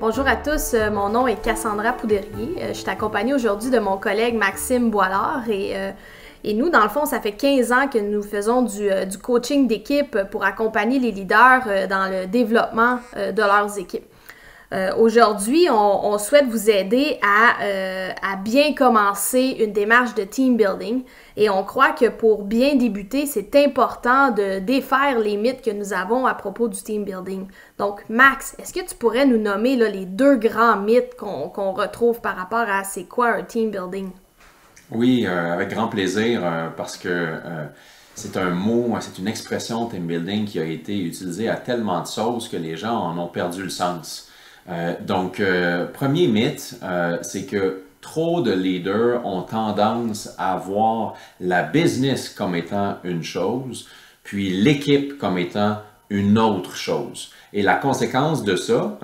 Bonjour à tous, mon nom est Cassandra Pouderier. Je suis accompagnée aujourd'hui de mon collègue Maxime Boilard et nous, dans le fond, ça fait 15 ans que nous faisons du coaching d'équipe pour accompagner les leaders dans le développement de leurs équipes. Aujourd'hui, on souhaite vous aider à bien commencer une démarche de team building et on croit que pour bien débuter, c'est important de défaire les mythes que nous avons à propos du team building. Donc, Max, est-ce que tu pourrais nous nommer là, les deux grands mythes qu'on retrouve par rapport à c'est quoi un team building? Oui, avec grand plaisir, parce que c'est un mot, c'est une expression team building qui a été utilisée à tellement de choses que les gens en ont perdu le sens. Premier mythe, c'est que trop de leaders ont tendance à voir la business comme étant une chose, puis l'équipe comme étant une autre chose. Et la conséquence de ça,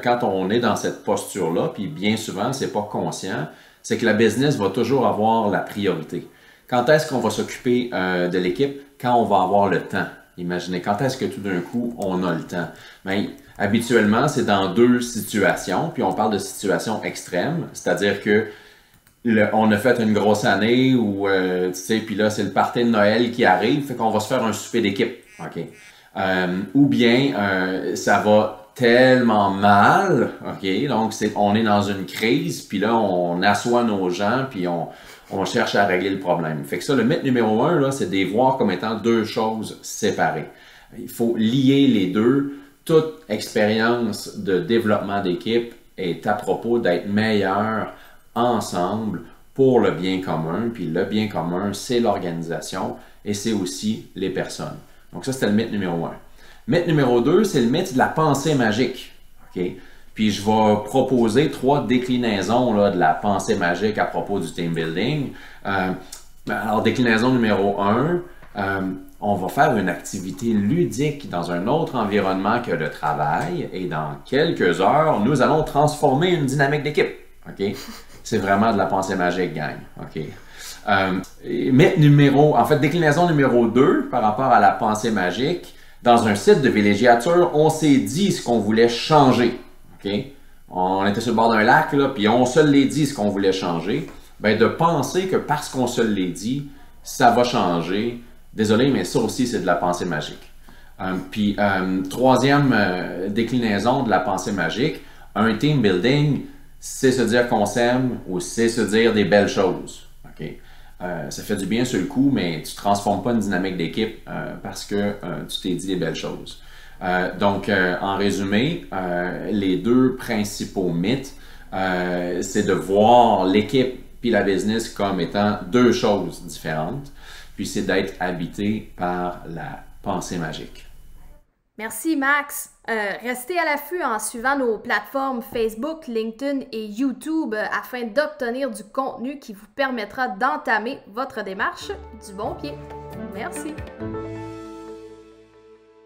quand on est dans cette posture-là, puis bien souvent, c'est pas conscient, c'est que la business va toujours avoir la priorité. Quand est-ce qu'on va s'occuper de l'équipe? Quand on va avoir le temps. Imaginez, quand est-ce que tout d'un coup, on a le temps? Bien, habituellement, c'est dans deux situations, puis on parle de situations extrêmes, c'est-à-dire que on a fait une grosse année ou, tu sais, puis là, c'est le party de Noël qui arrive, fait qu'on va se faire un souper d'équipe, OK? Ou bien, ça va tellement mal, OK? Donc, on est dans une crise, puis là, on assoit nos gens, puis on cherche à régler le problème. Fait que ça, le mythe numéro 1, là, c'est de les voir comme étant deux choses séparées. Il faut lier les deux. Toute expérience de développement d'équipe est à propos d'être meilleur ensemble pour le bien commun. Puis le bien commun, c'est l'organisation et c'est aussi les personnes. Donc ça, c'était le mythe numéro 1. Mythe numéro 2, c'est le mythe de la pensée magique. Okay? Puis je vais proposer 3 déclinaisons là, de la pensée magique à propos du team building. Alors, déclinaison numéro 1, on va faire une activité ludique dans un autre environnement que le travail et dans quelques heures, nous allons transformer une dynamique d'équipe. Okay? C'est vraiment de la pensée magique, gang. Okay? Déclinaison numéro 2 par rapport à la pensée magique. Dans un site de villégiature, on s'est dit ce qu'on voulait changer. Okay? On était sur le bord d'un lac, là, puis on se l'est dit ce qu'on voulait changer. Ben, de penser que parce qu'on se l'est dit, ça va changer. Désolé, mais ça aussi, c'est de la pensée magique. Troisième déclinaison de la pensée magique, un team building, c'est se dire qu'on s'aime ou c'est se dire des belles choses. Okay? Ça fait du bien sur le coup, mais tu ne transformes pas une dynamique d'équipe parce que tu t'es dit des belles choses. En résumé, les deux principaux mythes, c'est de voir l'équipe puis la business comme étant deux choses différentes, puis c'est d'être habité par la pensée magique. Merci Max. Restez à l'affût en suivant nos plateformes Facebook, LinkedIn et YouTube afin d'obtenir du contenu qui vous permettra d'entamer votre démarche du bon pied. Merci.